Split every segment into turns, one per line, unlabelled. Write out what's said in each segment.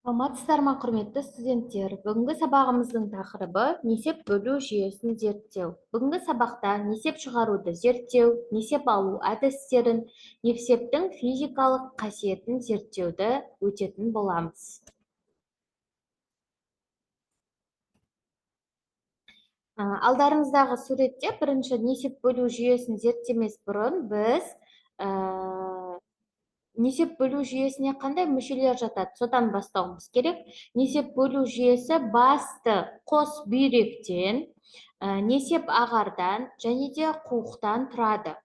Саламатсыздар ма, құрметті студенттер? Бүгінгі сабағымыздың тақырыбы несеп бөлу жүйесін зерттеу. Бүгінгі сабақта несеп шығаруды зерттеу, несеп алу әдістерін, несептің физикалық қасиетін зерттеуді өтетін боламыз. Алдарыңыздағы суретте бірінші несеп бөлу жүйесін зерттемес бұрын біз несеп бөлу жүйесіне қандай мүшелер жатады, содан бастауымыз керек. Несеп бөлу жүйесі басты қос бүйректен, несеп ағардан және де қуықтан тұрады.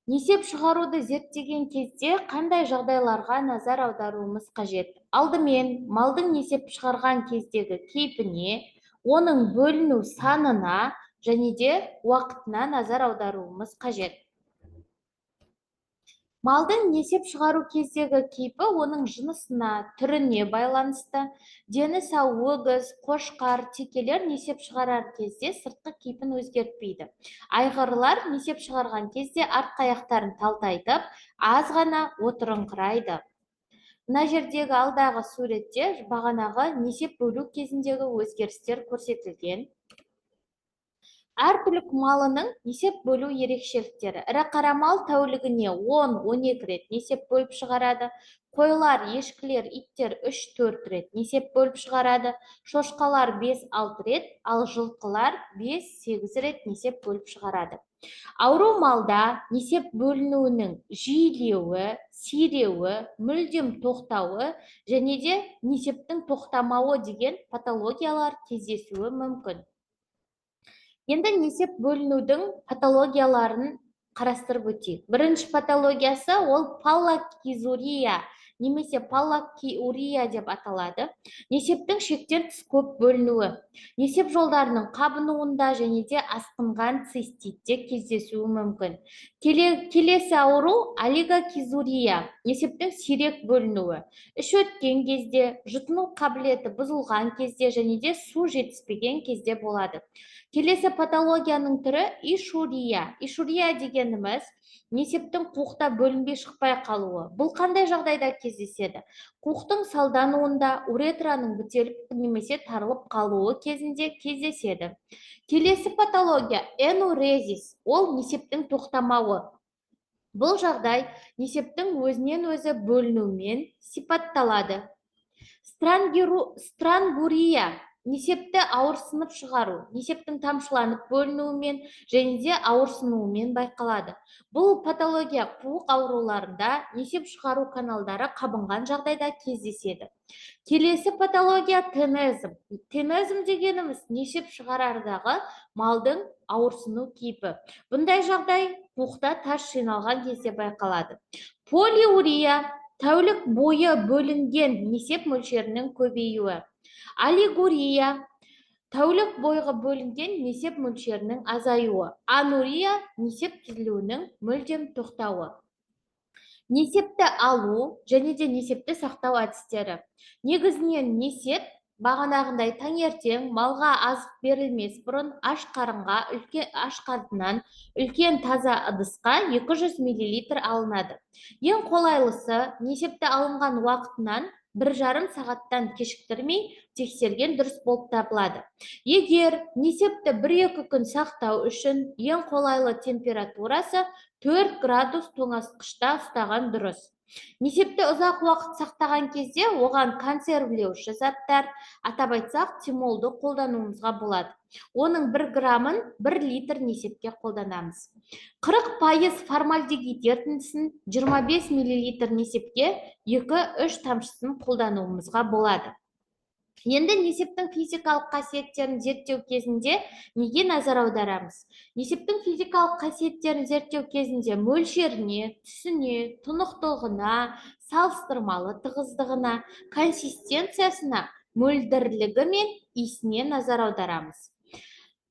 Несеп шығаруды зерттеген кезде қандай жағдайларға назар аударуымыз қажет? Алдымен малдың несеп шығарған кездегі кейпіне, оның бөліну санына және де уақытына назар аударуымыз қажет. Малдың несеп шығару кездегі кейпі оның жынысына, түріне байланысты. Дені сау өгіз, қошқар, текелер несеп шығарар кезде сыртқы кейпін өзгертпейді. Айғырлар несеп шығарған кезде артқы аяқтарын талтайтып, аз ғана отырыңқырайды. Мына жердегі алдағы суретте бағанағы несеп бөлу кезіндегі өзгерістер көрсетілген. Әр түлік малының несеп бөлу ерекшеліктері. Ірі қара мал тәулігіне 10-12 рет несеп бөліп шығарады. Қойлар, ешкілер, иттер 3-4 рет несеп бөліп шығарады. Шошқалар 5-6 рет, ал жылқылар 5-8 рет несеп бөліп шығарады. Ауру малда несеп бөлінуінің жиілеуі, сиреуі, мүлдем тоқтауы және де несептің тоқтамауы деген патологиялар кездесуі мүмкін. Енді несеп бөлінудің патологияларын қарастырып өтейік. Бірінші патологиясы ол паллакизурия немесе паллакиурия деп аталады. Несептің шектен тыс көп бөлінуі. Несеп жолдарының қабынуында және де асқынған циститте кездесуі мүмкін. Келесі ауру олигокизурия, несептің сирек бөлінуі. Іш өткен кезде, жұтыну қабілеті бұзылған кезде және де су жетіспеген кезде болады. Келесі патологияның түрі ишурия. Ишурия дегеніміз несептің қуықта бөлінбей шықпай қалуы. Бұл қандай жағдайда кездеседі? Қуықтың салдануында, уретраның бітеліп немесе тарылып қалуы кезінде кездеседі. Келесі патология энурезис. Ол несептің тоқтамауы. Бұл жағдай несептің өзінен өзі бөлінуімен сипатталады. Странгурия. Несепті ауырсынып шығару, несептің тамшыланып бөлінуімен және де ауырсынуымен байқалады. Бұл патология қуық ауруларында несеп шығару каналдары қабынған жағдайда кездеседі. Келесі патология тенезм. Тенезм дегеніміз несеп шығарардағы малдың ауырсыну кейпі. Бұндай жағдай қуықта тас жиналған кезде байқалады. Полиурия. Тәулік бойы бөлінген несеп мөлшерінің көбеюі. Аллигурия. Тәулік бойғы бөлінген несеп мөлшерінің азаюы. Анурия. Несеп түзілуінің мүлдем тоқтауы. Несепті алу және де несепті сақтау әдістері. Негізінен несеп бағанағындай таңертең малға азық берілмес бұрын аш қарыннан үлкен таза ыдысқа 200 мл алынады. Ең қолайлысы несепті алынған уақытынан 1,5 сағаттан кешіктірмей тексерген дұрыс болып табылады. Егер несепті 1-2 күн сақтау үшін ең қолайлы температурасы 4 градус тоңазытқышта ұстаған дұрыс. Несепті ұзақ уақыт сақтаған кезде оған консервілеуші заттар, атап айтсақ, тимолды қолдануымызға болады. Оның 1 грамын 1 литр несепке қолданамыз. 40% формальдегид ерітіндісін 25 мл несепке 2-3 тамшысын қолдануымызға болады. Енді несептің физикалық қасиеттерін зерттеу кезінде неге назар аударамыз? Несептің физикалық қасиеттерін зерттеу кезінде мөлшеріне, түсіне, тұнықтылығына, салыстырмалы тығыздығына, консистенциясына, мөлдірлігі мен иісіне назар аударамыз.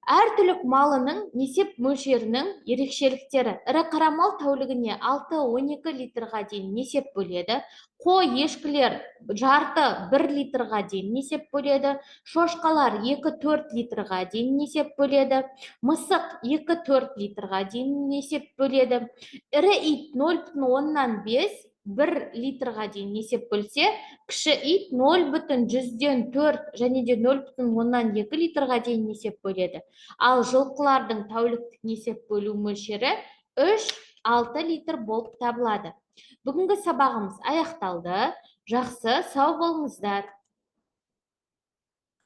Әр түлік малының несеп мөлшерінің ерекшеліктері. Ірі қара мал тәулігіне 6-12 литрға дейін несеп бөледі. Қой, ешкілер жарты 1 литрға дейін несеп бөледі. Шошқалар 2-4 литрға дейін несеп бөледі. Мысық 2-4 литрға дейін несеп бөледі. Ірі ит 0,5 1 литрға дейін несеп бөлсе, кіші ит 0,104 және де 0,2 литрға дейін несеп бөледі. Ал жылқылардың тәуліктік несеп бөлу мөлшері 3-6 литр болып табылады. Бүгінгі сабағымыз аяқталды. Жақсы, сау болыңыздар.